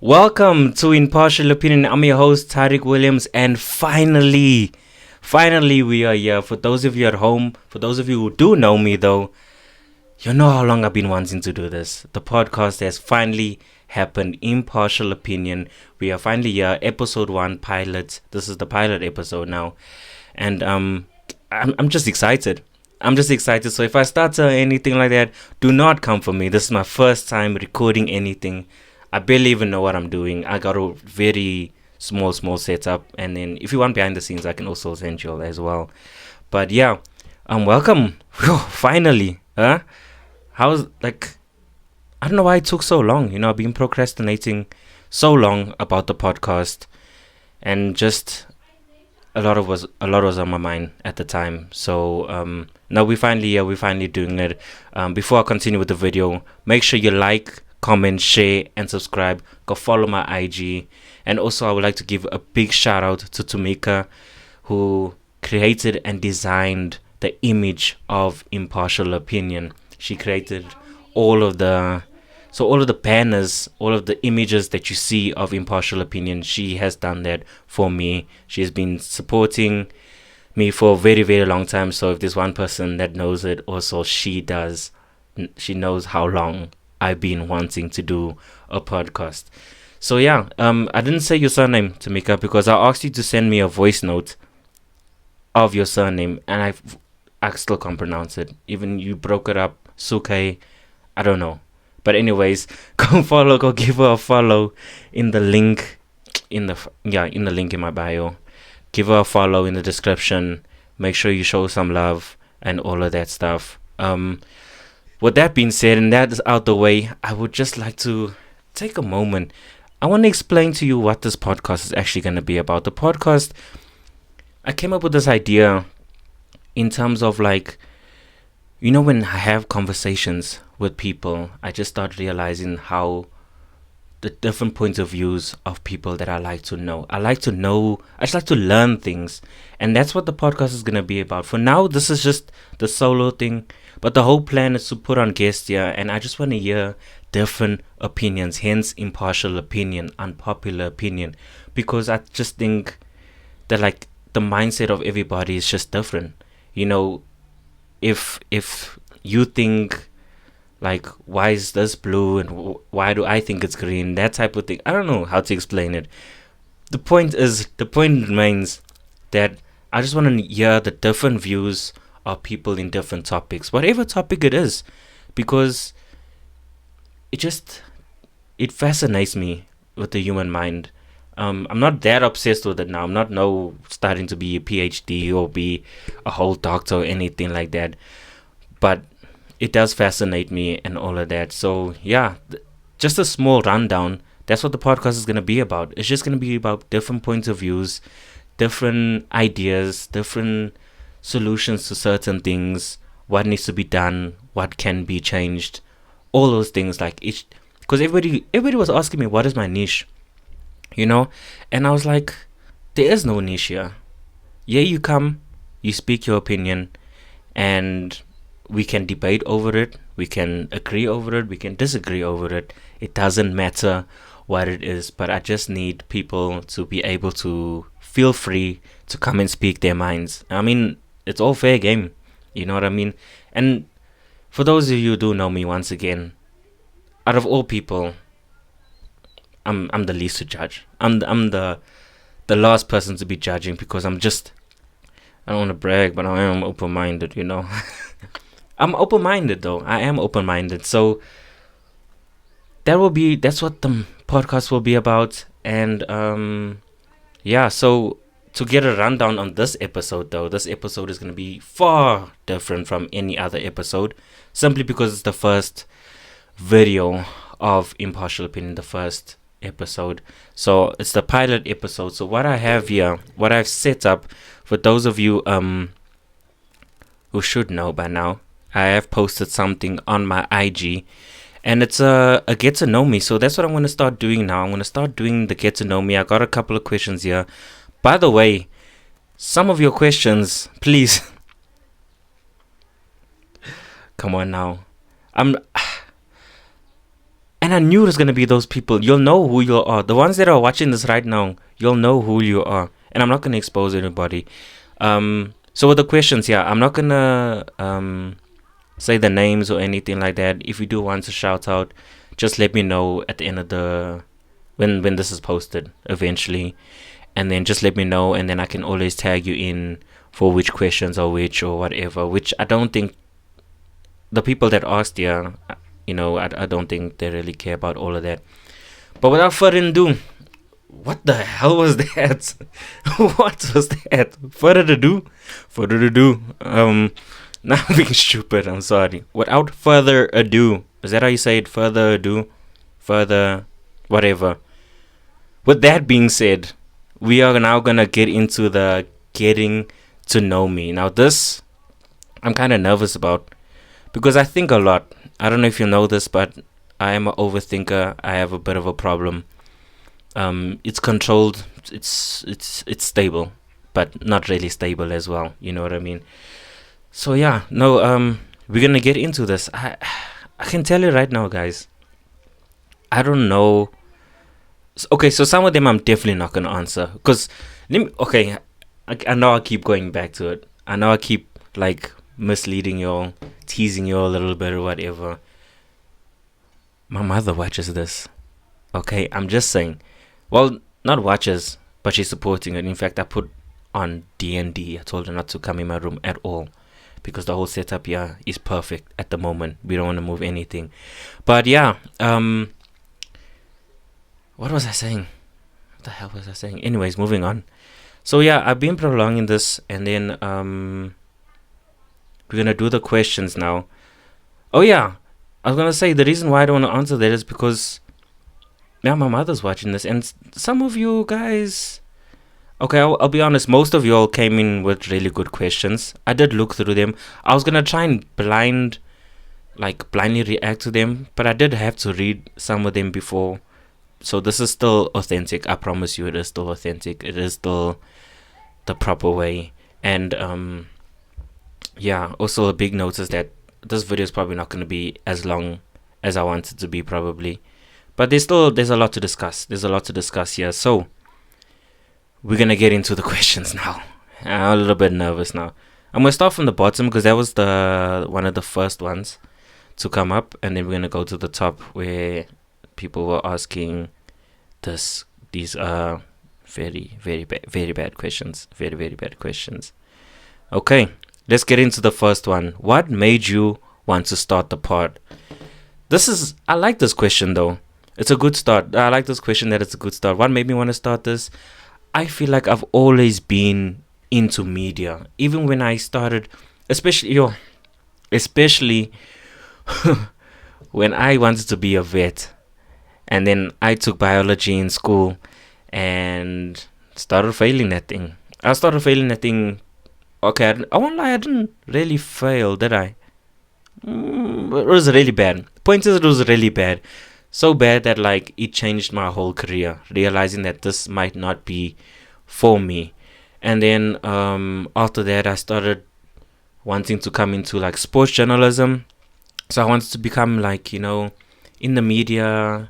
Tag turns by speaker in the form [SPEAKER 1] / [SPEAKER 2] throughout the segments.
[SPEAKER 1] Welcome to Impartial Opinion. I'm your host, Tyric Williams, and finally, we are here. For those of you at home, for those of you who do know me though, you know how long I've been wanting to do this. The podcast has finally happened. Impartial Opinion. We are finally here. Episode 1, pilot. This is the pilot episode now. And I'm just excited. I'm just excited. So if I stutter or anything like that, do not come for me. This is my first time recording anything. I barely even know what I'm doing. I got a very small setup, and then if you want behind the scenes, I can also send you all as well. But yeah, welcome. Whew, finally, huh? How's I don't know why it took so long. I've been procrastinating so long about the podcast, and just a lot was on my mind at the time. So now we're finally doing it. Before I continue with the video, make sure you like, comment, share, and subscribe. Go follow my IG. And also, I would like to give a big shout out to Timika, who created and designed the image of Impartial Opinion. She created all of the banners, all of the images that you see of Impartial Opinion. She has done that for me. She has been supporting me for a very, very long time. So if there's one person that knows it, also she does. She knows how long I've been wanting to do a podcast. So yeah, I didn't say your surname, Timika, because I asked you to send me a voice note of your surname, and I still can't pronounce it. Even you broke it up, Sukhai, I don't know. But anyways, go give her a follow in the link, in the link in my bio. Give her a follow in the description. Make sure you show some love and all of that stuff. With that being said, and that is out the way, I would just like to take a moment. I want to explain to you what this podcast is actually going to be about. The podcast, I came up with this idea in terms of when I have conversations with people, I just start realizing how the different points of views of people that I like to know. I just like to learn things. And that's what the podcast is going to be about. For now, this is just the solo thing. But the whole plan is to put on guests here. And I just want to hear different opinions. Hence, impartial opinion, unpopular opinion. Because I just think that the mindset of everybody is just different. If you think why is this blue and why do I think it's green, that type of thing, I don't know how to explain it. The point remains that I just want to hear the different views of people in different topics, whatever topic it is, because it fascinates me with the human mind. I'm not that obsessed with it now. I'm not starting to be a PhD or be a whole doctor or anything like that, but it does fascinate me and all of that. So yeah, just a small rundown. That's what the podcast is going to be about. It's just going to be about different points of views, different ideas, different solutions to certain things, what needs to be done, what can be changed, all those things. Because everybody was asking me, what is my niche? And I was like, there is no niche here. Yeah, you come, you speak your opinion, and we can debate over it, we can agree over it, we can disagree over it. It doesn't matter what it is, but I just need people to be able to feel free to come and speak their minds. I mean, it's all fair game, you know what I mean? And for those of you who do know me, once again, out of all people, I'm the least to judge. I'm the last person to be judging, because I don't want to brag, but I am open-minded, I'm open-minded though. I am open-minded. So that's what the podcast will be about. And so to get a rundown on this episode though, this episode is going to be far different from any other episode, simply because it's the first video of Impartial Opinion, the first episode. So it's the pilot episode. So what I have here, what I've set up, for those of you who should know by now, I have posted something on my IG, and it's a get to know me. So that's what I'm going to start doing now. I'm going to start doing the get to know me. I got a couple of questions here. By the way, some of your questions, please, come on now. And And I knew it was going to be those people. You'll know who you are. The ones that are watching this right now, you'll know who you are. And I'm not going to expose anybody. So with the questions, yeah, I'm not going to say the names or anything like that. If you do want to shout out, just let me know at the end of the... When this is posted, eventually. And then just let me know. And then I can always tag you in for which questions or which or whatever. Which I don't think... The people that asked, yeah... I don't think they really care about all of that. But without further ado, what the hell was that? What was that? Further ado. Now I'm being stupid, I'm sorry. Without further ado. Is that how you say it? Further ado? Further, whatever. With that being said, we are now gonna get into the getting to know me. Now this, I'm kind of nervous about. Because I think a lot. I don't know if you know this, but I am an overthinker. I have a bit of a problem. It's controlled. It's stable, but not really stable as well. You know what I mean? So yeah, no. We're gonna get into this. I can tell you right now, guys. I don't know. Okay, so some of them I'm definitely not gonna answer because. Okay, I know I keep going back to it. I know I keep like misleading y'all, teasing you a little bit or whatever. My mother watches this. Okay, I'm just saying. Well, not watches, but she's supporting it. In fact, I put on D&D. I told her not to come in my room at all because the whole setup here is perfect at the moment. We don't want to move anything. But yeah, what was I saying? What the hell was I saying? Anyways, moving on. So yeah, I've been prolonging this, and then we're gonna do the questions now. Oh yeah, I was gonna say the reason why I don't want to answer that is because yeah, my mother's watching this, and some of you guys. Okay, I'll be honest. Most of you all came in with really good questions. I did look through them. I was gonna try and blindly react to them, but I did have to read some of them before. So this is still authentic. I promise you, it is still authentic. It is still the proper way. And yeah. Also, a big note is that this video is probably not going to be as long as I want it to be, probably. But there's a lot to discuss. There's a lot to discuss here. So we're gonna get into the questions now. I'm a little bit nervous now. I'm gonna start from the bottom because that was one of the first ones to come up, and then we're gonna go to the top where people were asking these very bad questions. Very bad questions. Okay, let's get into the first one. What made you want to start the pod? I like this question though. It's a good start. I like this question that it's a good start. What made me want to start this? I feel like I've always been into media. Even when I started, especially when I wanted to be a vet. And then I took biology in school and started failing that thing. Okay, I won't lie, I didn't really fail, did I? It was really bad. Point is, it was really bad. So bad that like it changed my whole career. Realizing that this might not be for me. And then after that, I started wanting to come into like sports journalism. So I wanted to become like, in the media,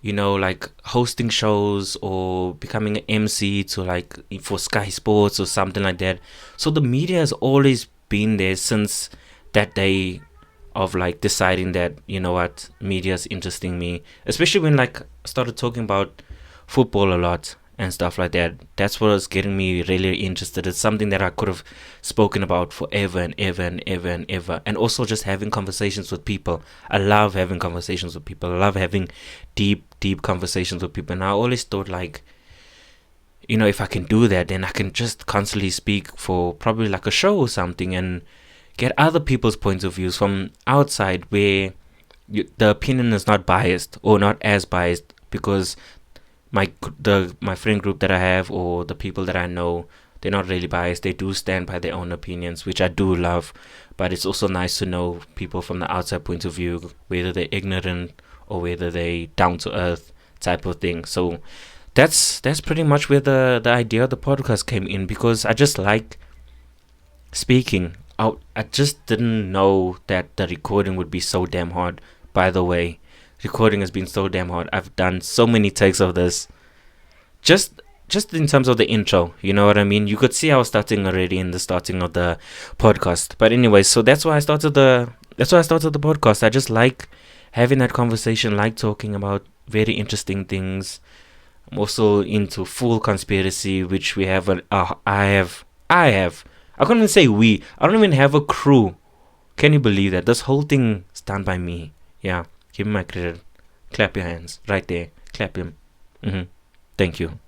[SPEAKER 1] like hosting shows or becoming an MC to like for Sky Sports or something like that. So the media has always been there since that day of like deciding that, what, media is interesting me, especially when like I started talking about football a lot and stuff like that. That's what was getting me really interested. It's something that I could have spoken about forever and ever and ever and ever. And also just having conversations with people. I love having conversations with people. I love having deep conversations with people. And I always thought like, if I can do that, then I can just constantly speak for probably like a show or something and get other people's points of views from outside where the opinion is not biased or not as biased, because my friend group that I have or the people that I know, they're not really biased. They do stand by their own opinions, which I do love. But it's also nice to know people from the outside point of view, whether they're ignorant or whether they down to earth type of thing. So that's pretty much where the idea of the podcast came in, because I just like speaking. I just didn't know that the recording would be so damn hard, by the way. recording has been so damn hard. I've done so many takes of this. Just in terms of the intro, you know what I mean? You could see I was starting already in the starting of the podcast. But anyway, so that's why I started the podcast. I just like having that conversation, like talking about very interesting things. I'm also into full conspiracy, which we have. I can't even say we. I don't even have a crew. Can you believe that? This whole thing is done by me. Yeah, give me my credit. Clap your hands right there. Clap them. Thank you.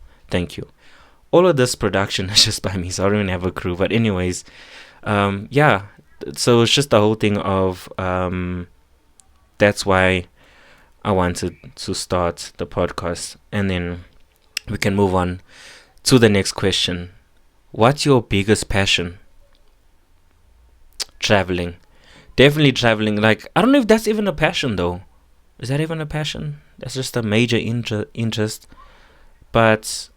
[SPEAKER 1] All of this production is just by me, so I don't even have a crew. But anyways, yeah. So it's just the whole thing of that's why I wanted to start the podcast, and then we can move on to the next question. What's your biggest passion? Traveling. Definitely traveling. Like, I don't know if that's even a passion though. Is that even a passion? That's just a major interest. But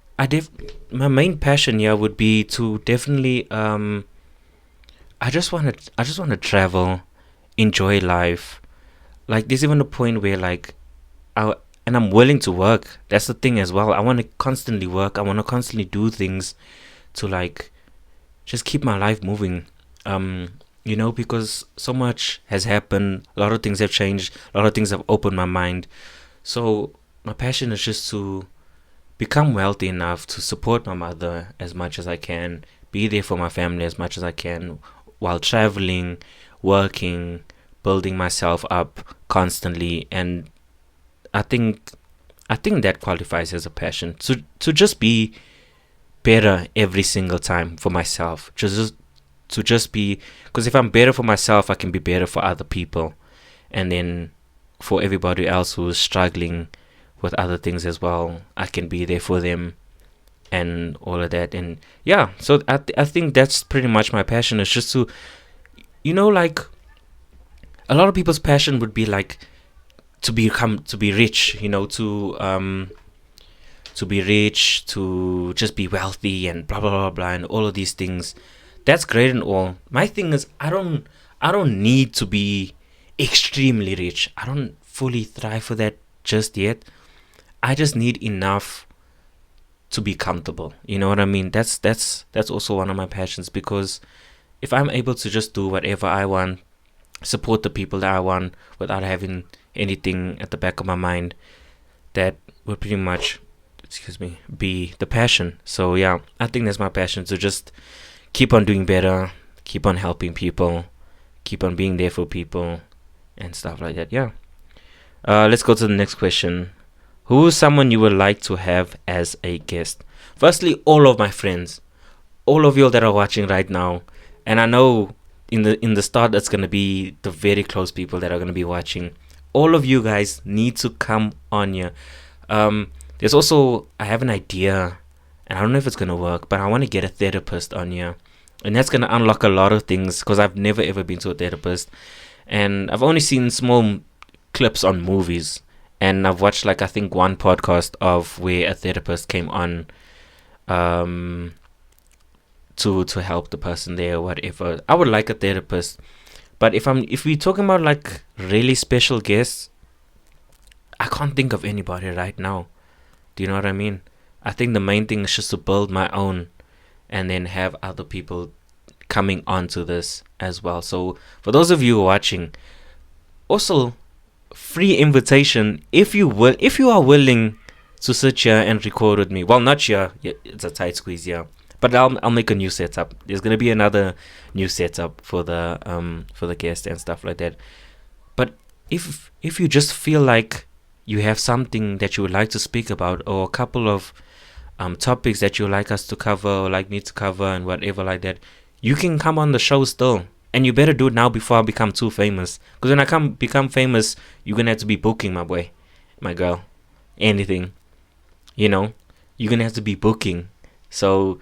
[SPEAKER 1] my main passion here would be to definitely I just want to travel, enjoy life. Like, there's even a point where like I'm willing to work. That's the thing as well. I want to constantly work. I want to constantly do things to like just keep my life moving. Because so much has happened. A lot of things have changed. A lot of things have opened my mind. So my passion is just to become wealthy enough to support my mother as much as I can, be there for my family as much as I can, while traveling, working, building myself up constantly. And I think that qualifies as a passion. To just be better every single time for myself. To just be, because if I'm better for myself, I can be better for other people, and then for everybody else who's struggling with other things as well, I can be there for them and all of that. And yeah, so I think that's pretty much my passion. Is just to, like, a lot of people's passion would be like to be rich, to be rich, to just be wealthy and blah blah blah blah and all of these things. That's great and all. My thing is, I don't need to be extremely rich. I don't fully thrive for that just yet. I just need enough to be comfortable. You know what I mean? That's also one of my passions, because if I'm able to just do whatever I want, support the people that I want without having anything at the back of my mind, that would pretty much, be the passion. So yeah, I think that's my passion, to just keep on doing better, keep on helping people, keep on being there for people and stuff like that. Yeah. Let's go to the next question. Who is someone you would like to have as a guest? Firstly, all of my friends, all of you that are watching right now, and I know in the start that's gonna be the very close people that are gonna be watching. All of you guys need to come on here. There's also, I have an idea, and I don't know if it's gonna work, but I want to get a therapist on here, and that's gonna unlock a lot of things, because I've never ever been to a therapist, and I've only seen small clips on movies. And I've watched, like, I think one podcast of where a therapist came on to help the person there or whatever. I would like a therapist. But if we're talking about like really special guests, I can't think of anybody right now. Do you know what I mean? I think the main thing is just to build my own and then have other people coming onto this as well. So for those of you watching, also free invitation, if you are willing to sit here and record with me. Well, not here, it's a tight squeeze here, but I'll make a new setup. There's gonna be another new setup for the guest and stuff like that. But if you just feel like you have something that you would like to speak about, or a couple of topics that you would like us to cover or like me to cover and whatever like that, you can come on the show still. And you better do it now before I become too famous. Because when I become famous, you're going to have to be booking, my boy, my girl, anything. You're going to have to be booking. So,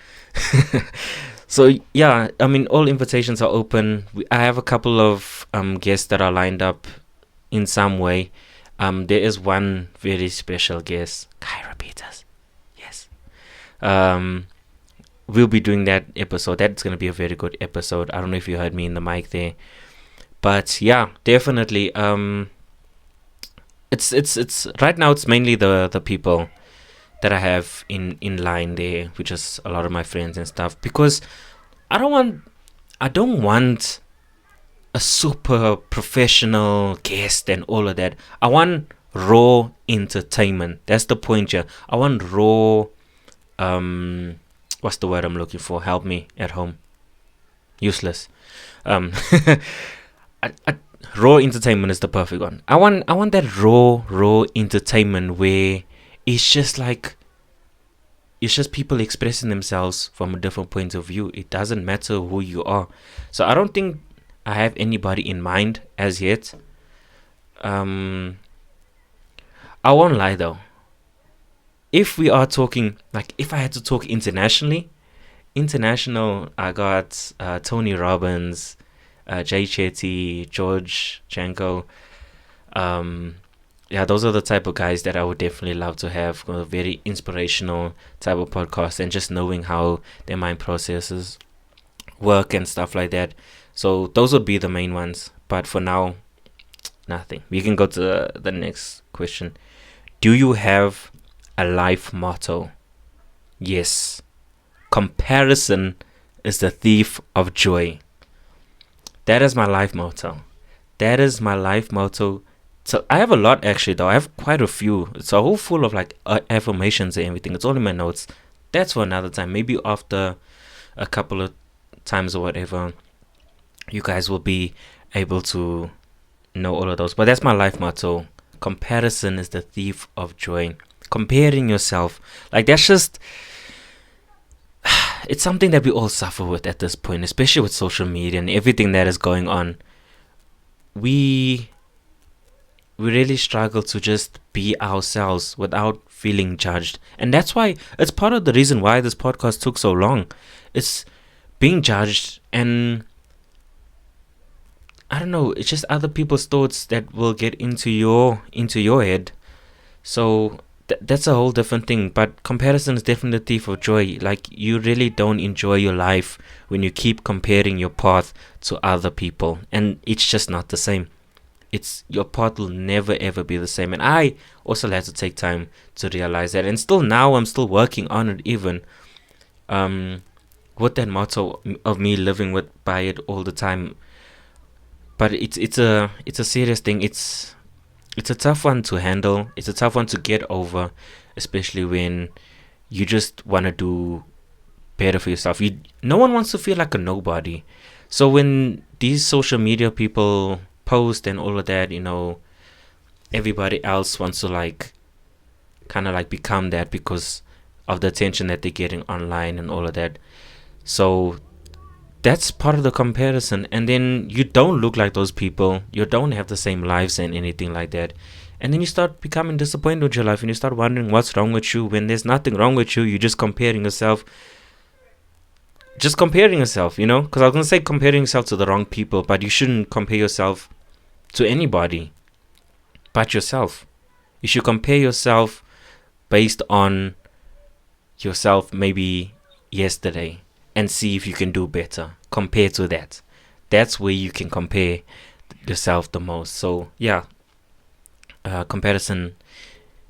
[SPEAKER 1] yeah, I mean, all invitations are open. I have a couple of guests that are lined up in some way. There is one very special guest, Kyra Peters. Yes. We'll be doing that episode. That's going to be a very good episode. I don't know if you heard me in the mic there. But yeah, definitely. it's right now it's mainly the people that I have in line there, which is a lot of my friends and stuff, because I don't want I don't want a super professional guest and all of that. I want raw entertainment. That's the point here. I want raw what's the word I'm looking for? Help me at home. Useless. Um I, raw entertainment is the perfect one. I want that raw entertainment where it's just like it's just people expressing themselves from a different point of view. It doesn't matter who you are. So I don't think I have anybody in mind as yet. Um, I won't lie though. If we are talking, like, if I had to talk international, I got Tony Robbins, Jay Shetty, George Janko. Um, yeah, those are the type of guys that I would definitely love to have a very inspirational type of podcast, and just knowing how their mind processes work and stuff like that. So those would be the main ones. But for now, nothing. We can go to the next question. Do you have a life motto? Yes. Comparison is the thief of joy. That is my life motto. That is my life motto. So I have a lot actually though. I have quite a few. It's a whole full of like affirmations and everything. It's all in my notes. That's for another time. Maybe after a couple of times or whatever, you guys will be able to know all of those. But that's my life motto. Comparison is the thief of joy. Comparing yourself, like, that's just, it's something that we all suffer with at this point, especially with social media and everything that is going on. We really struggle to just be ourselves without feeling judged. And that's why it's part of the reason why this podcast took so long. It's being judged, and I don't know, it's just other people's thoughts that will get into your head. So that's a whole different thing. But comparison is definitely a thief of joy. Like, you really don't enjoy your life when you keep comparing your path to other people, and it's just not the same. It's your path will never ever be the same. And I also had to take time to realize that, and still now I'm still working on it, even with that motto of me living with by it all the time. But it's a serious thing. It's a tough one to handle. It's a tough one to get over, especially when you just want to do better for yourself. No one wants to feel like a nobody. So when these social media people post and all of that, everybody else wants to like kind of like become that because of the attention that they're getting online and all of that. So that's part of the comparison. And then you don't look like those people. You don't have the same lives and anything like that. And then you start becoming disappointed with your life, and you start wondering what's wrong with you when there's nothing wrong with you. You're just comparing yourself. Just comparing yourself, because I was going to say comparing yourself to the wrong people, but you shouldn't compare yourself to anybody but yourself. You should compare yourself based on yourself maybe yesterday, and see if you can do better compared to that. That's where you can compare yourself the most. So yeah, comparison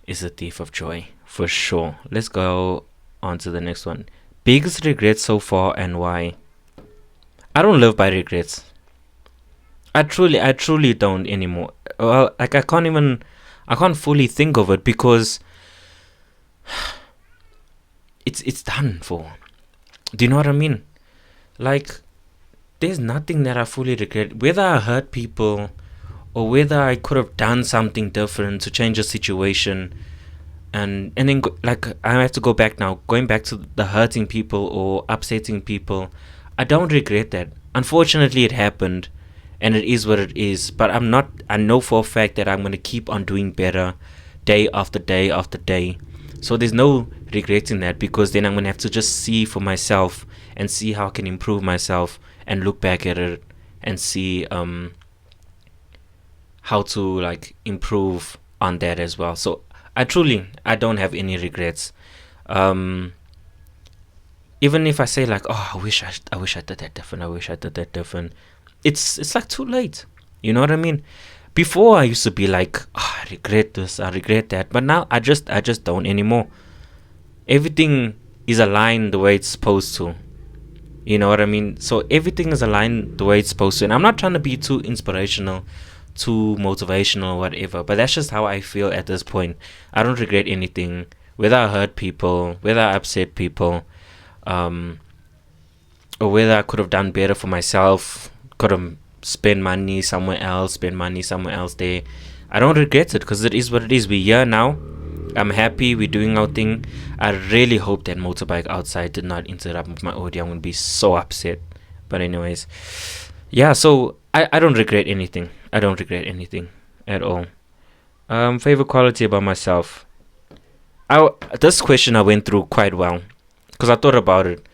[SPEAKER 1] is a thief of joy for sure. Let's go on to the next one. Biggest regret so far and why? I don't live by regrets. I truly don't anymore. Well, like, I can't fully think of it because it's done for. Do you know what I mean? Like, there's nothing that I fully regret. Whether I hurt people or whether I could have done something different to change the situation, and then like, I have to go back now, going back to the hurting people or upsetting people. I don't regret that. Unfortunately, it happened, and it is what it is. But I know for a fact that I'm going to keep on doing better day after day after day. So there's no regretting that, because then I'm going to have to just see for myself and see how I can improve myself and look back at it and see how to like improve on that as well. So I don't have any regrets. Even if I say like, oh, I wish I did that different. I wish I did that different. It's like too late. You know what I mean? Before, I used to be like, oh, I regret this, I regret that. But now I just don't anymore. Everything is aligned the way it's supposed to. You know what I mean? So everything is aligned the way it's supposed to. And I'm not trying to be too inspirational, too motivational, or whatever. But that's just how I feel at this point. I don't regret anything. Whether I hurt people, whether I upset people, or whether I could have done better for myself, could have spent money somewhere else there. I don't regret it because it is what it is. We're here now. I'm happy we're doing our thing. I really hope that motorbike outside did not interrupt my audio. I'm going to be so upset. But anyways, yeah, so I don't regret anything. I don't regret anything at all. Favorite quality about myself. This question I went through quite well because I thought about it.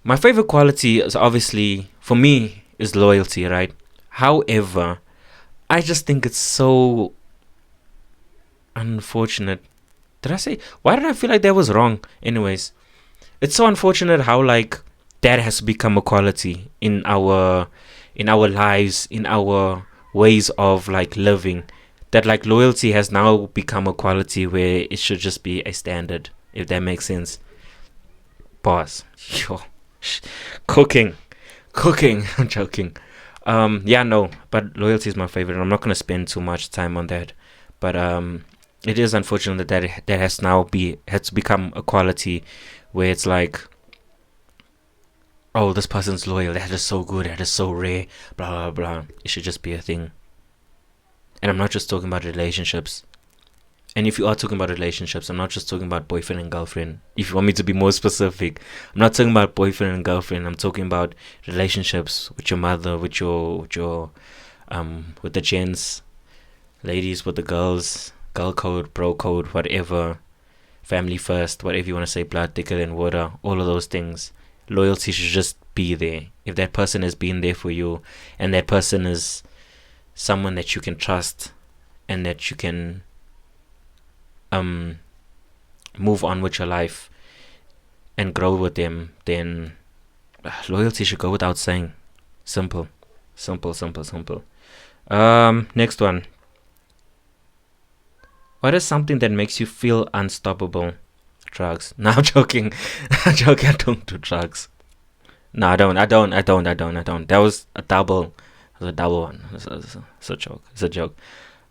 [SPEAKER 1] My favorite quality is obviously, for me, is loyalty, right? However, I just think it's so unfortunate. Why did I feel like that was wrong? Anyways, it's so unfortunate how like that has become a quality in our lives, in our ways of like living. That like loyalty has now become a quality where it should just be a standard, if that makes sense. Pause. Cooking. I'm joking. Yeah, no, but loyalty is my favorite. I'm not gonna spend too much time on that, but it is unfortunate that that has become a quality where it's like, oh, this person's loyal. That is so good. That is so rare. Blah blah blah. It should just be a thing. And I'm not just talking about relationships. And if you are talking about relationships, I'm not just talking about boyfriend and girlfriend. If you want me to be more specific, I'm not talking about boyfriend and girlfriend. I'm talking about relationships with your mother, with the gents, ladies with the girls, girl code, bro code, whatever, family first, whatever you want to say, blood thicker than water, all of those things. Loyalty should just be there. If that person has been there for you, and that person is someone that you can trust, and that you can move on with your life and grow with them, then loyalty should go without saying. Simple. Next one. What is something that makes you feel unstoppable? Drugs. No, I'm joking. I don't do drugs. No, I don't. That was a double. It was a double one. It's a joke.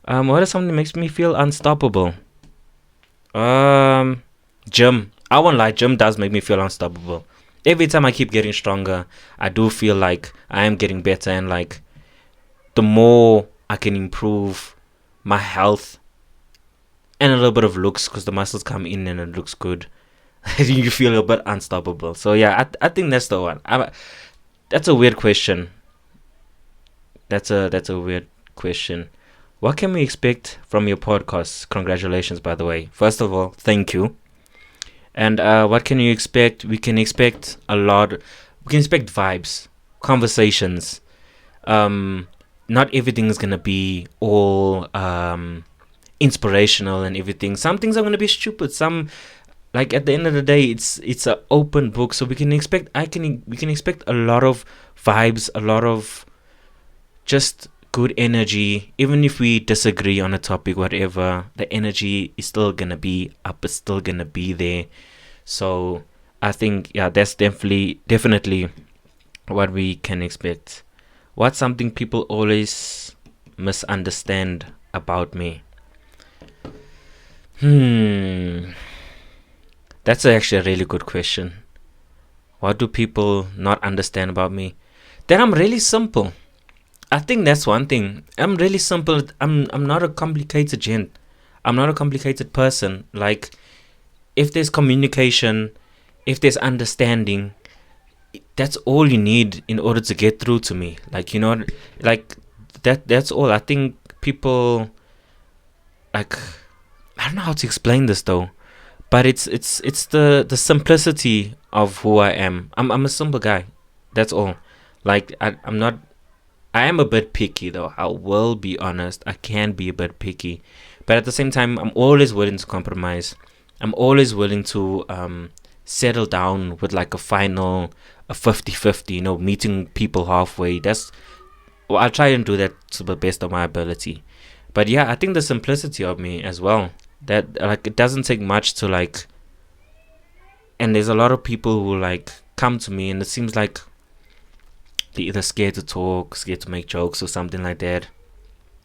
[SPEAKER 1] What is something that makes me feel unstoppable? Gym. I won't lie, gym does make me feel unstoppable. Every time I keep getting stronger, I do feel like I am getting better, and like the more I can improve my health and a little bit of looks, because the muscles come in and it looks good, you feel a bit unstoppable. So yeah, I think that's the one. That's a weird question. That's a weird question. What can we expect from your podcast? Congratulations, by the way. First of all, thank you. And what can you expect? We can expect a lot. We can expect vibes, conversations. Not everything is gonna be all inspirational and everything. Some things are gonna be stupid. Some, like, at the end of the day, it's an open book. So we can expect. We can expect a lot of vibes, a lot of just good energy. Even if we disagree on a topic, whatever, the energy is still gonna be up. It's still gonna be there. So I think, yeah, that's definitely what we can expect. What's something people always misunderstand about me? That's actually a really good question. What do people not understand about me? That I'm really simple. I think that's one thing. I'm really simple. I'm not a complicated gent. I'm not a complicated person. Like, if there's communication, if there's understanding, that's all you need in order to get through to me. Like, you know, like that's all. I think people, like, I don't know how to explain this though, but it's the simplicity of who I am. I'm a simple guy. That's all. Like, I'm not. I am a bit picky though. I will be honest. I can be a bit picky, but at the same time, I'm always willing to compromise. I'm always willing to settle down with like a 50-50, you know, meeting people halfway. I'll try and do that to the best of my ability. But yeah, I think the simplicity of me as well. That like it doesn't take much to like, and there's a lot of people who like come to me, and it seems like they're either scared to talk, scared to make jokes, or something like that.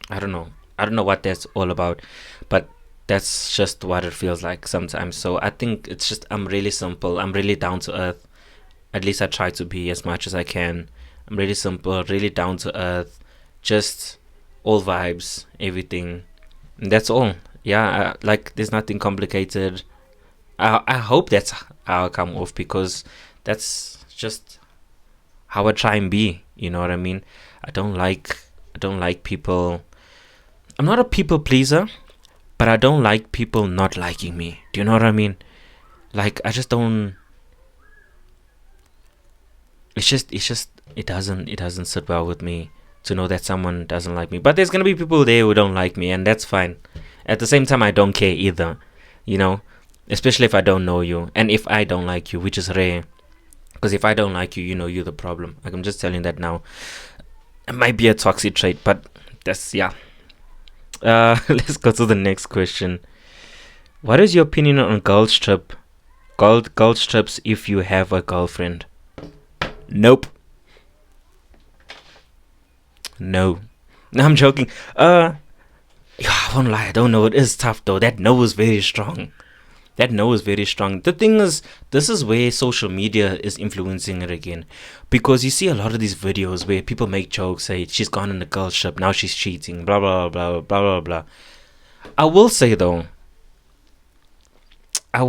[SPEAKER 1] I don't know. I don't know what that's all about, but that's just what it feels like sometimes. So I think it's just I'm really simple. I'm really down to earth. At least I try to be as much as I can. I'm really simple, really down to earth. Just all vibes, everything. And that's all. Yeah, like there's nothing complicated. I hope that's how I come off, because that's just how I try and be. You know what I mean? I don't like I don't like people. I'm not a people pleaser, but I don't like people not liking me. Do you know what I mean? Like I just don't. It doesn't sit well with me to know that someone doesn't like me. But there's gonna be people there who don't like me, and that's fine. At the same time, I don't care either. You know, especially if I don't know you, and if I don't like you, which is rare. Because if I don't like you, you know you're the problem. Like I'm just telling that now. It might be a toxic trait, but that's yeah. Let's go to the next question. What is your opinion on girls trips if you have a girlfriend? Nope. No. No, I'm joking. Yeah, I won't lie. I don't know. It is tough though. That no is very strong. That no is very strong. The thing is, this is where social media is influencing it again. Because you see a lot of these videos where people make jokes, say she's gone on a girl trip, now she's cheating, blah blah blah blah blah blah. I will say though, I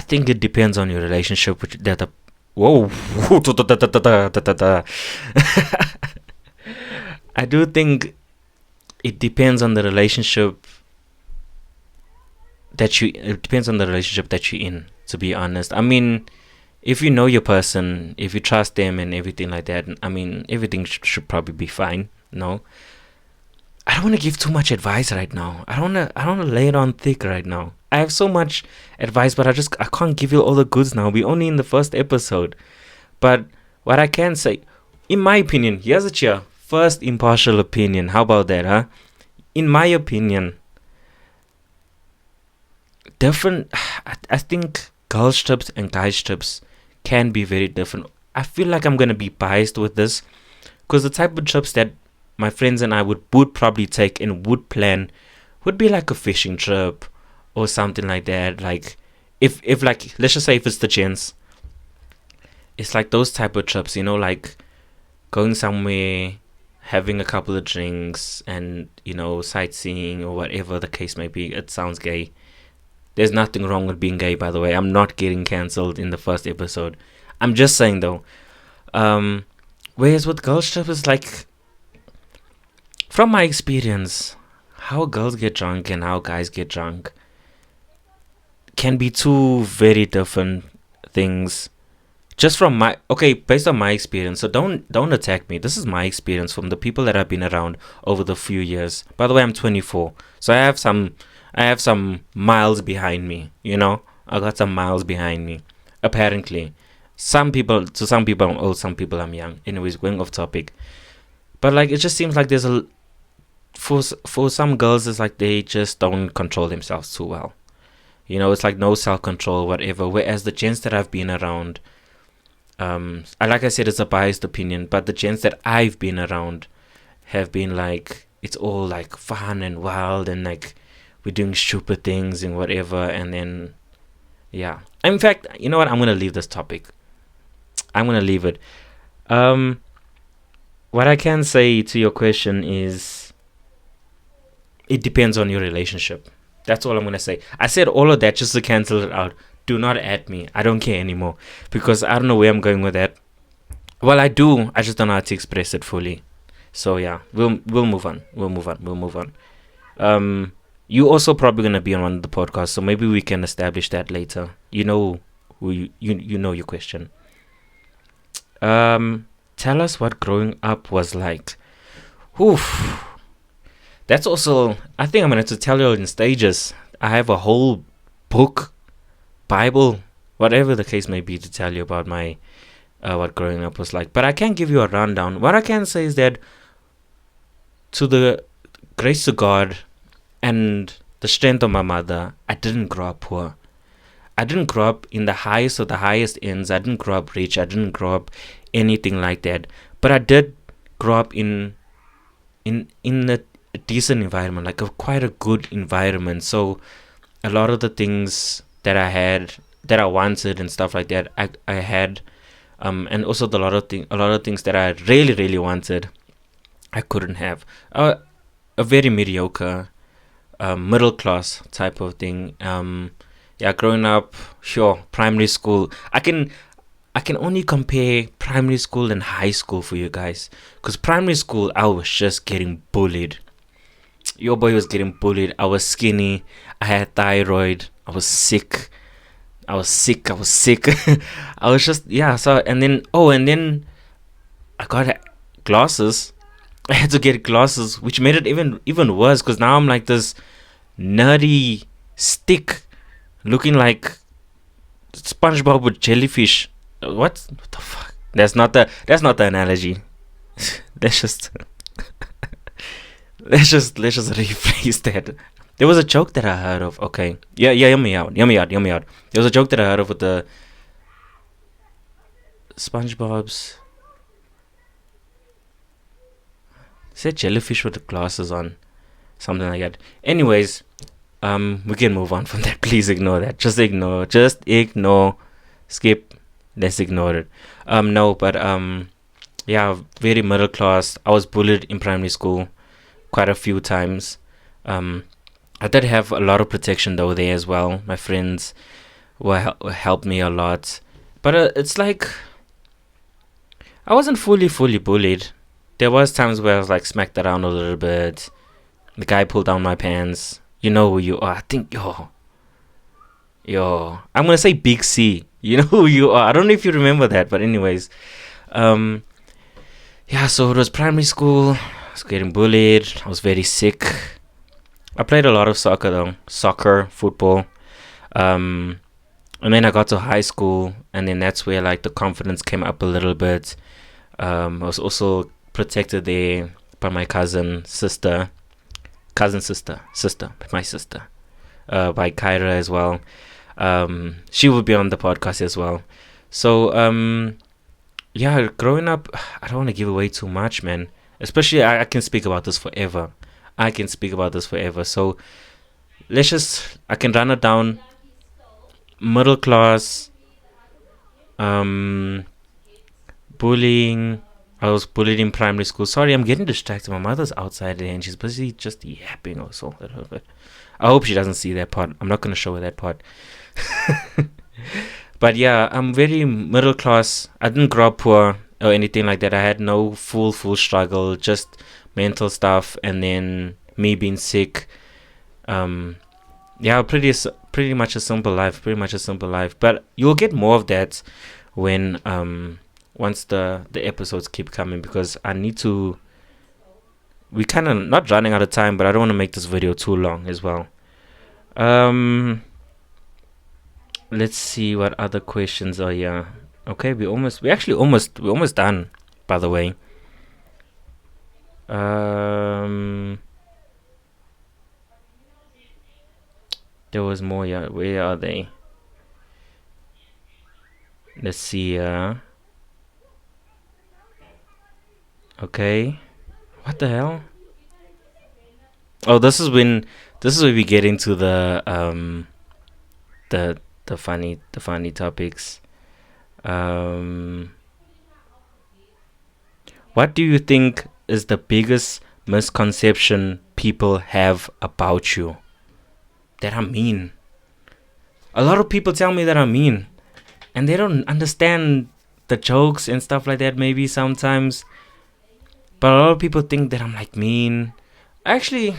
[SPEAKER 1] think it depends on your relationship with that. Whoa. I do think it depends on the relationship it depends on the relationship that you're in, to be honest. I mean, if you know your person, if you trust them and everything like that, I mean, everything should probably be fine. No, I don't want to give too much advice right now. I don't want to lay it on thick right now. I have so much advice, but I can't give you all the goods now. We're only in the first episode. But what I can say, in my opinion, here's a cheer. First impartial opinion. How about that, huh? In my opinion, different. I think girls trips and guys trips can be very different. I feel like I'm gonna be biased with this, because the type of trips that my friends and I would probably take and would plan would be like a fishing trip or something like that. Like if like, let's just say if it's the gents, it's like those type of trips, you know, like going somewhere, having a couple of drinks, and you know, sightseeing or whatever the case may be. It sounds gay. There's nothing wrong with being gay, by the way. I'm not getting cancelled in the first episode. I'm just saying though. Whereas with girls trip is like, from my experience, how girls get drunk and how guys get drunk can be two very different things. Just from my based on my experience. So don't attack me. This is my experience from the people that I've been around over the few years. By the way, I'm 24, so I have some miles behind me. You know, I got some miles behind me. Apparently, some people I'm old, some people I'm young. Anyways, going off topic, but like it just seems like there's a for some girls, it's like they just don't control themselves too well. You know, it's like no self control, whatever. Whereas the gents that I've been around, like I said, it's a biased opinion, but the gents that I've been around have been like, it's all like fun and wild, and like we're doing stupid things and whatever. And then yeah, in fact, you know what, I'm gonna leave this topic. I'm gonna leave it. What I can say to your question is, it depends on your relationship. That's all I'm gonna say. I said all of that just to cancel it out. Do not add me. I don't care anymore, because I don't know where I'm going with that. Well, I do. I just don't know how to express it fully. So yeah, we'll move on. We'll move on. You also probably gonna be on one of the podcasts, so maybe we can establish that later. You know who you know your question. Tell us what growing up was like. Oof. That's also, I think I'm gonna have to tell you in stages. I have a whole book, Bible, whatever the case may be, to tell you about my what growing up was like. But I can't give you a rundown. What I can say is that grace to God and the strength of my mother, I didn't grow up poor. I didn't grow up in the highest of the highest ends. I didn't grow up rich. I didn't grow up anything like that. But I did grow up in a decent environment, like quite a good environment. So a lot of the things that I had, that I wanted and stuff like that, I had, and also a lot of things that I really really wanted, I couldn't have. A very mediocre, middle class type of thing. Yeah, growing up, sure, primary school. I can only compare primary school and high school for you guys, because primary school I was just getting bullied. Your boy was getting bullied. I was skinny. I had thyroid. I was sick. I was sick. I was just, yeah. So and then I got glasses. I had to get glasses, which made it even worse, because now I'm like this nerdy stick, looking like SpongeBob with jellyfish. What the fuck? That's not the analogy. let's just let's just rephrase that. There was a joke that I heard of. Okay, yeah, hear me out. There was a joke that I heard of with the SpongeBob's said jellyfish with the glasses on, something like that. Anyways, we can move on from that. Please ignore that. Just ignore. Skip. Let's ignore it. No, but yeah, very middle class. I was bullied in primary school quite a few times. I did have a lot of protection though there as well. My friends helped me a lot, but it's like I wasn't fully bullied. There was times where I was like smacked around a little bit. The guy pulled down my pants. You know who you are. I think I'm gonna say Big C. You know who you are. I don't know if you remember that, but anyways, yeah. So it was primary school. I was getting bullied. I was very sick. I played a lot of soccer though, football. And then I got to high school, and then that's where like the confidence came up a little bit. I was also protected there by my my sister, by Kyra as well. She will be on the podcast as well. So yeah, growing up, I don't want to give away too much, man. Especially I can speak about this forever. So I can run it down. Middle class, bullying. I was bullied in primary school. Sorry, I'm getting distracted. My mother's outside there and she's busy just yapping or so. I hope she doesn't see that part. I'm not going to show her that part. But yeah, I'm very middle class. I didn't grow up poor or anything like that. I had no full struggle, just mental stuff, and then me being sick. Yeah, pretty much a simple life. But you'll get more of that when once the episodes keep coming, because I need to. We kind of not running out of time, but I don't want to make this video too long as well. Let's see what other questions are here. Okay, we're almost done, by the way. There was more. Yeah, where are they? Let's see. Okay, what the hell? Oh, this is where we get into the funny topics. What do you think is the biggest misconception people have about you? That I'm mean. A lot of people tell me that I'm mean, and they don't understand the jokes and stuff like that. Maybe sometimes, but a lot of people think that I'm like mean. Actually,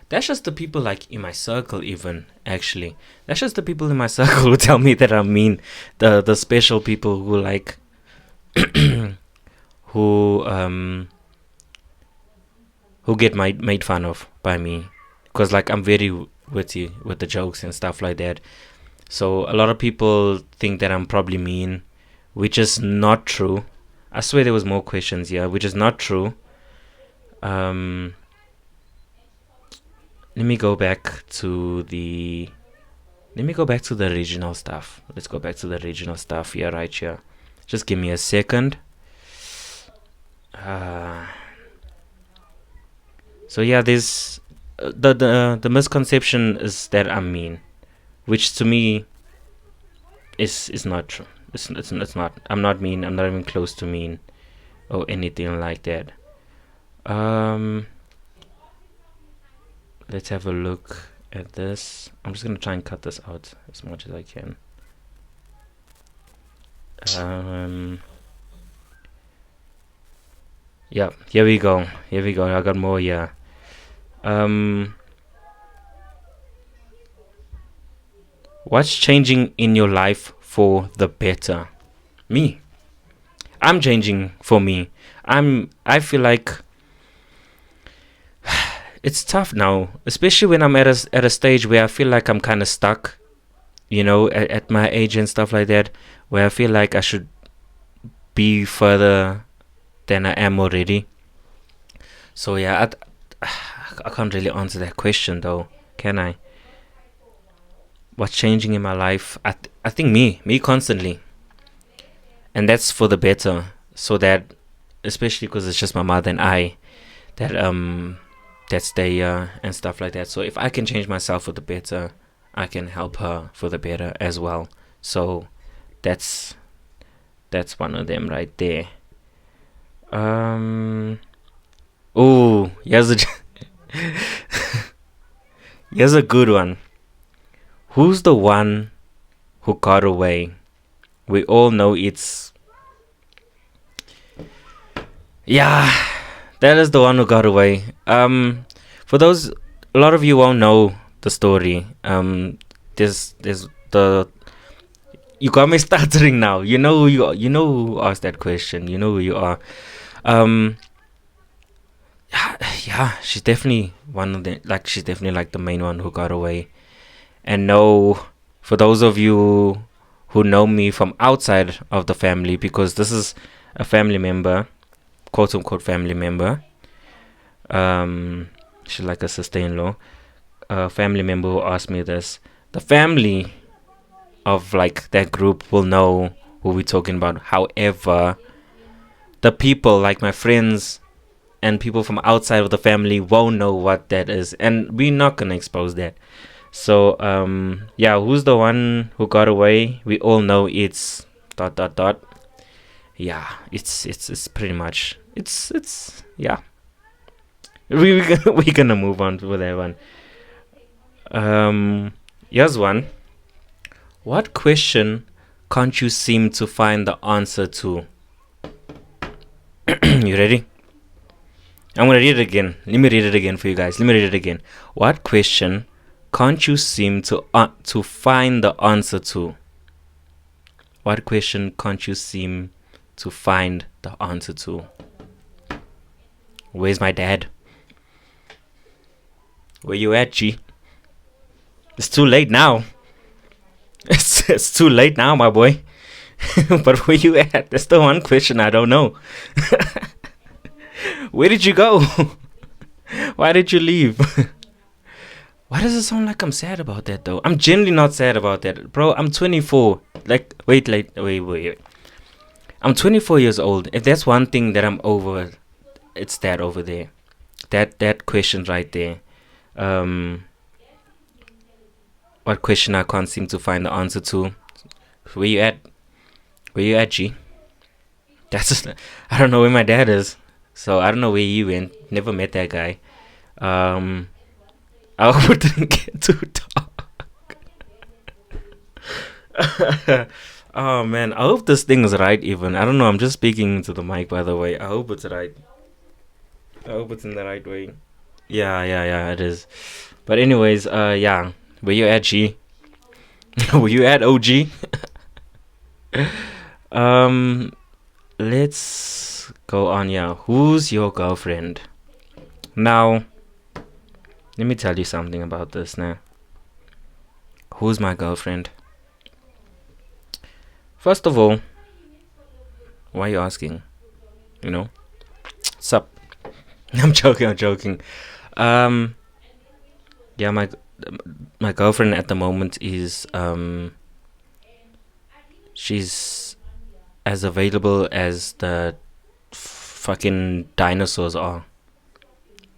[SPEAKER 1] that's just the people like in my circle. Even actually, that's just the people in my circle who tell me that I'm mean. The special people who like who get made fun of by me, because like I'm very witty with the jokes and stuff like that. So a lot of people think that I'm probably mean, which is not true. I swear there was more questions here, which is not true. let me go back to the original stuff. Let's go back to the original stuff here, right here. Just give me a second. So yeah, there's the misconception is that I'm mean, which to me is not true. It's not. I'm not mean. I'm not even close to mean or anything like that. Let's have a look at this. I'm just gonna try and cut this out as much as I can. Yeah, here we go. I got more here. What's changing in your life for the better? Me. I'm changing for me. I feel like it's tough now, especially when I'm at a stage where I feel like I'm kind of stuck, at my age and stuff like that, where I feel like I should be further than I am already. So yeah, I can't really answer that question though, can I? What's changing in my life? I think me constantly, and that's for the better. So that, especially because it's just my mother and I, that stay and stuff like that. So if I can change myself for the better, I can help her for the better as well. So that's one of them right there. Oh, here's here's a good one. Who's the one who got away? We all know it's... Yeah, that is the one who got away. For those, a lot of you won't know the story. There's the... You got me stuttering now. You know who you are. You know who asked that question. You know who you are. Yeah, she's definitely one of the... Like, she's definitely like the main one who got away. And no, for those of you who know me from outside of the family, because this is a family member, quote unquote family member. She's like a sister-in-law. A family member who asked me this. The family of like that group will know who we're talking about. However, the people like my friends and people from outside of the family won't know what that is, and we're not gonna expose that. So yeah, who's the one who got away? We all know it's ... Yeah, it's pretty much it's yeah. We're gonna move on to that one. Here's one. What question can't you seem to find the answer to? You ready? I'm gonna read it again. Let me read it again for you guys. What question can't you seem to find the answer to? What question can't you seem to find the answer to? Where's my dad? Where you at, G? It's too late now. It's too late now, my boy. But where you at? That's the one question I don't know. Where did you go? Why did you leave? Why does it sound like I'm sad about that though? I'm genuinely not sad about that, bro. I'm 24. Like, wait. I'm 24 years old. If that's one thing that I'm over, it's that over there. That question right there. What question I can't seem to find the answer to? Where you at? G? That's I don't know where my dad is. So I don't know where you went. Never met that guy. I wouldn't get to talk. Oh man, I hope this thing is right even. I don't know, I'm just speaking into the mic, by the way. I hope it's right. I hope it's in the right way. Yeah, it is. But anyways, yeah. Where you at, G? Were you at OG? Let's go on. Yeah, who's your girlfriend? Now, let me tell you something about this now. Who's my girlfriend? First of all, why are you asking? Sup? I'm joking. Yeah, my girlfriend at the moment is she's as available as the fucking dinosaurs are.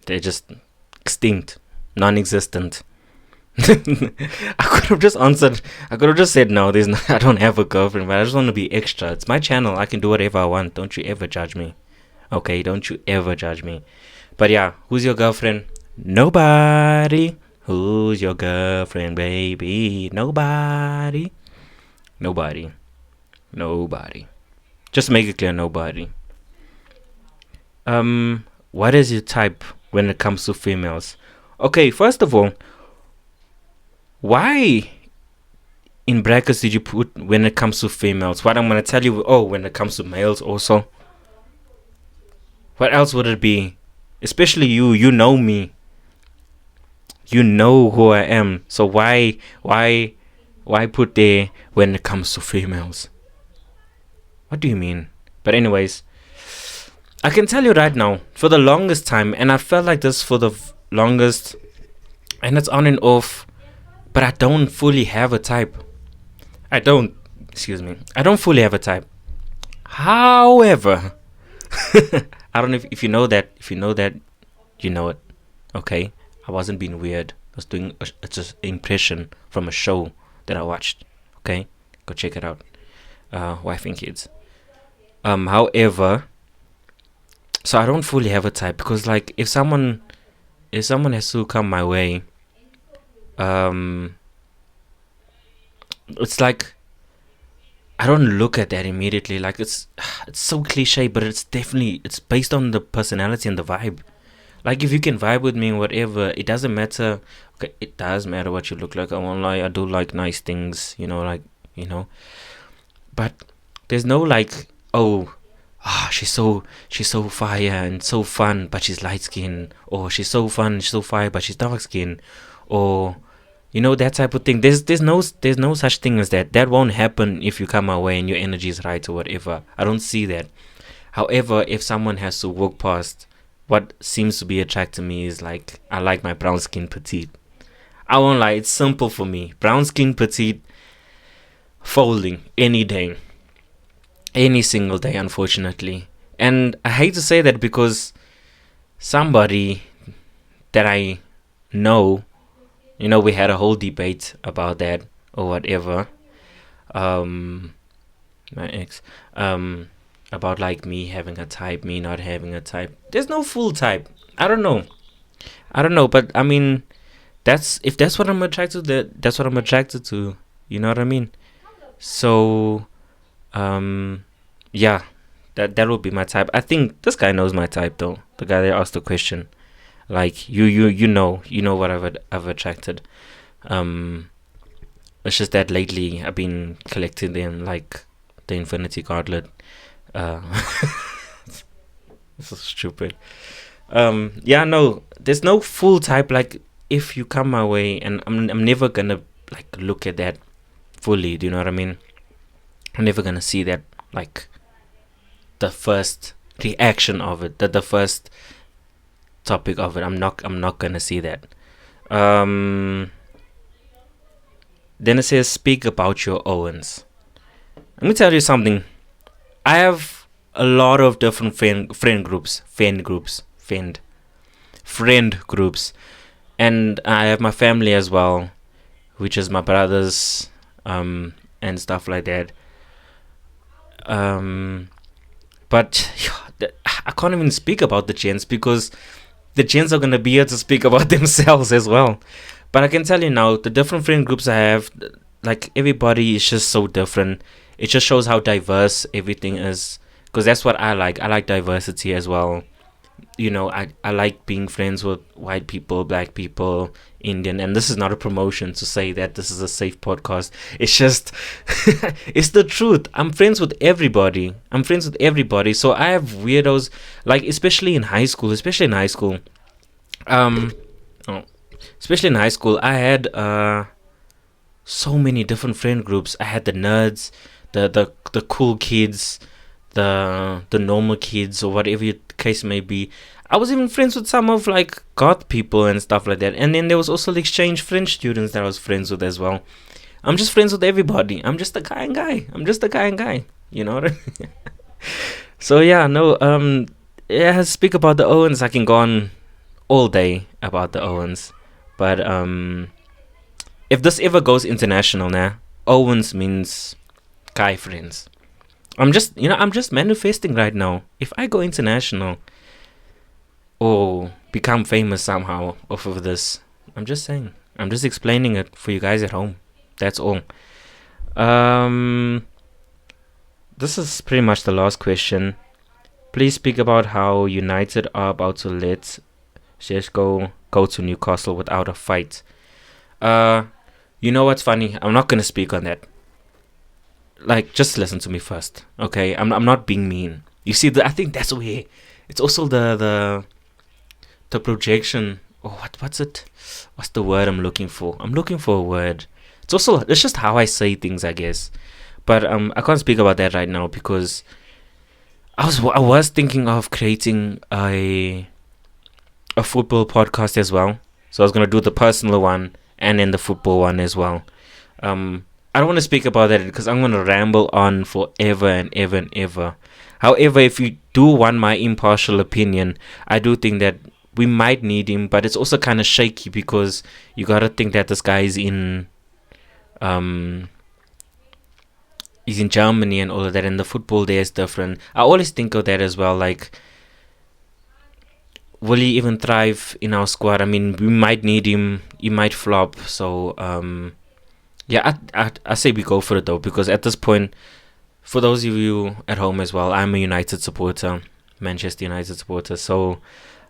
[SPEAKER 1] They're just extinct, non-existent. I could have just answered. I could have just said no. There's no, I don't have a girlfriend, but I just want to be extra. It's my channel. I can do whatever I want. Don't you ever judge me, okay? Don't you ever judge me. But yeah, who's your girlfriend? Nobody. Who's your girlfriend, baby? Nobody. Nobody. Nobody. Just make it clear, nobody. What is your type when it comes to females? Okay, first of all, why in brackets did you put when it comes to females? What I'm gonna tell you, when it comes to males also. What else would it be? Especially you know me. You know who I am. So why put there when it comes to females? What do you mean? But anyways, I can tell you right now, for the longest time, and I felt like this for the longest, and it's on and off, but I don't fully have a type. I don't fully have a type. However, I don't know if you know that. If you know that, you know it. Okay? I wasn't being weird. I was doing just an impression from a show that I watched. Okay? Go check it out. Wife and kids. However, so I don't fully have a type because like if someone has to come my way, it's like I don't look at that immediately. Like it's so cliche, but it's based on the personality and the vibe. Like if you can vibe with me and whatever, it doesn't matter. Okay, it does matter what you look like. I won't lie, I do like nice things, But there's no like, she's so fire and so fun, but she's light skinned, or she's so fun, she's so fire, but she's dark skinned, or that type of thing. There's no such thing as that. That won't happen if you come my way and your energy is right or whatever. I don't see that. However, if someone has to walk past, what seems to be attracted to me is like I like my brown skin petite. I won't lie, it's simple for me. Brown skin petite, folding any day, any single day, unfortunately. And I hate to say that because somebody that I know, we had a whole debate about that or whatever. My ex, about like me having a type, me not having a type. There's no full type. I don't know, but I mean, that's what I'm attracted to. That's what I'm attracted to. You know what I mean? So, yeah, that would be my type. I think this guy knows my type though. The guy that asked the question, like you know what I've attracted. It's just that lately I've been collecting them like the Infinity Gauntlet. This is stupid. Yeah, no, there's no full type. Like if you come my way, and I'm never gonna like look at that fully. Do you know what I mean? I'm never gonna see that like the first reaction of it, the first topic of it. I'm not gonna see that. Then it says speak about your Owens. Let me tell you something. I have a lot of different friend groups, and I have my family as well, which is my brothers, and stuff like that. But I can't even speak about the gents because the gents are gonna be here to speak about themselves as well. But I can tell you now, the different friend groups I have, like everybody is just so different. It just shows how diverse everything is, because that's what I like. I like diversity as well. I like being friends with white people, black people, Indian, and this is not a promotion to say that this is a safe podcast. It's just it's the truth. I'm friends with everybody. So I have weirdos, like especially in high school. I had so many different friend groups. I had the nerds, the cool kids, the normal kids, or whatever the case may be. I was even friends with some of like goth people and stuff like that. And then there was also the exchange French students that I was friends with as well. I'm just friends with everybody. I'm just a kind guy. I'm just a kind guy. You know what I mean? So yeah, no, yeah, speak about the Owens. I can go on all day about the Owens. But if this ever goes international now, Owens means guy friends. I'm just manifesting right now. If I go international or become famous somehow off of this, I'm just saying. I'm just explaining it for you guys at home. That's all. This is pretty much the last question. Please speak about how United are about to let Sheshko go to Newcastle without a fight. You know what's funny? I'm not gonna speak on that. Like, just listen to me first, okay? I'm not being mean. You see, I think that's where it's also the projection. Oh, what's it? What's the word I'm looking for? I'm looking for a word. It's just how I say things, I guess. But I can't speak about that right now because I was thinking of creating a football podcast as well. So I was gonna do the personal one and then the football one as well. I don't want to speak about that because I'm gonna ramble on forever and ever and ever. However, if you do want my impartial opinion, I do think that we might need him, but it's also kind of shaky because you gotta think that this guy is in he's in Germany and all of that, and the football there is different. I always think of that as well. Like, will he even thrive in our squad? I mean, we might need him. He might flop. So, yeah, I say we go for it though, because at this point, for those of you at home as well, I'm a United supporter, Manchester United supporter. So,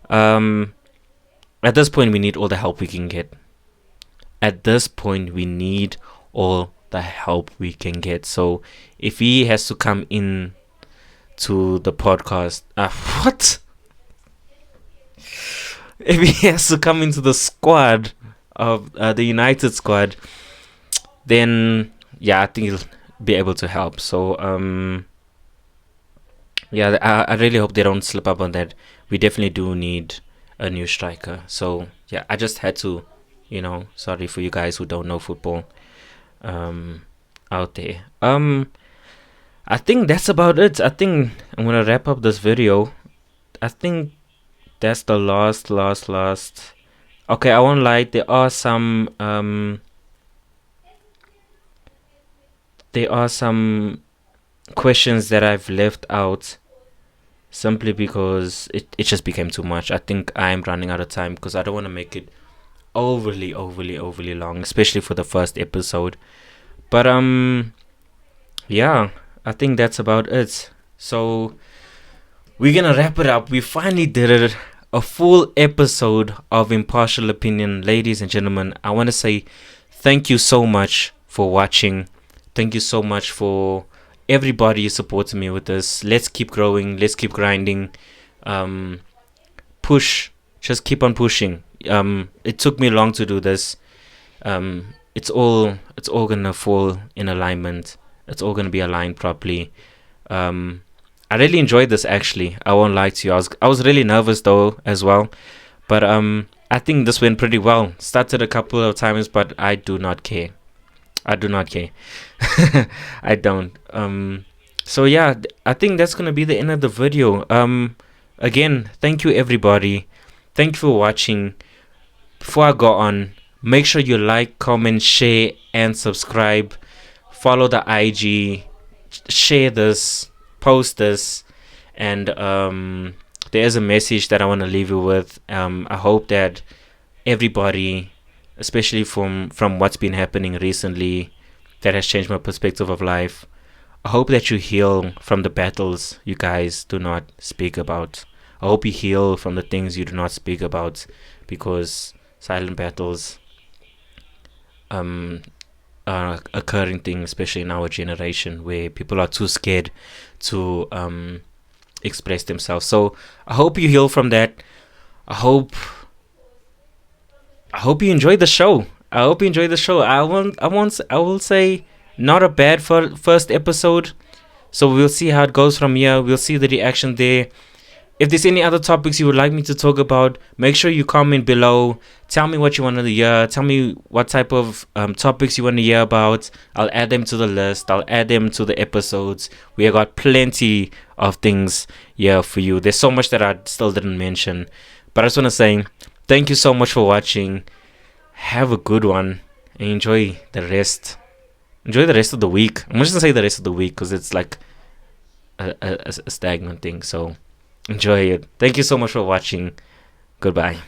[SPEAKER 1] at this point, we need all the help we can get. At this point, we need all the help we can get. So if he has to come in to the podcast, what? If he has to come into the squad of the United squad, then yeah, I think he'll be able to help. So yeah, I really hope they don't slip up on that. We definitely do need a new striker. So yeah, I just had to, sorry for you guys who don't know football out there. I think that's about it. I think I'm gonna wrap up this video. I think that's the last. Okay, I won't lie. There are some questions that I've left out simply because it just became too much. I think I'm running out of time because I don't want to make it overly long, especially for the first episode. But yeah, I think that's about it. So we're gonna wrap it up. We finally did it. A full episode of Impartial Opinion. Ladies and gentlemen, I want to say thank you so much for watching. Thank you so much for everybody supporting me with this. Let's keep growing. Let's keep grinding. Push. Just keep on pushing. It took me long to do this. It's all gonna fall in alignment. It's all gonna be aligned properly. I really enjoyed this, actually. I won't lie to you. I was really nervous though as well, but I think this went pretty well. Started a couple of times, but I do not care. I do not care. I don't. So yeah, I think that's gonna be the end of the video. Again, thank you everybody. Thank you for watching. Before I go on, make sure you like, comment, share, and subscribe. Follow the IG. Share this. Post this. And there's a message that I want to leave you with. I hope that everybody, especially from what's been happening recently, that has changed my perspective of life. I hope that you heal from the battles you guys do not speak about. I hope you heal from the things you do not speak about, because silent battles are occurring thing, especially in our generation, where people are too scared to express themselves. So I hope you heal from that. I hope you enjoy the show. I will say not a bad first episode. So we'll see how it goes from here. We'll see the reaction there. If there's any other topics you would like me to talk about, make sure you comment below. Tell me what you want to hear. Tell me what type of topics you want to hear about. I'll add them to the list. I'll add them to the episodes. We have got plenty of things here for you. There's so much that I still didn't mention. But I just want to say thank you so much for watching. Have a good one. And enjoy the rest. Enjoy the rest of the week. I'm just going to say the rest of the week because it's like a stagnant thing. So enjoy it. Thank you so much for watching. Goodbye.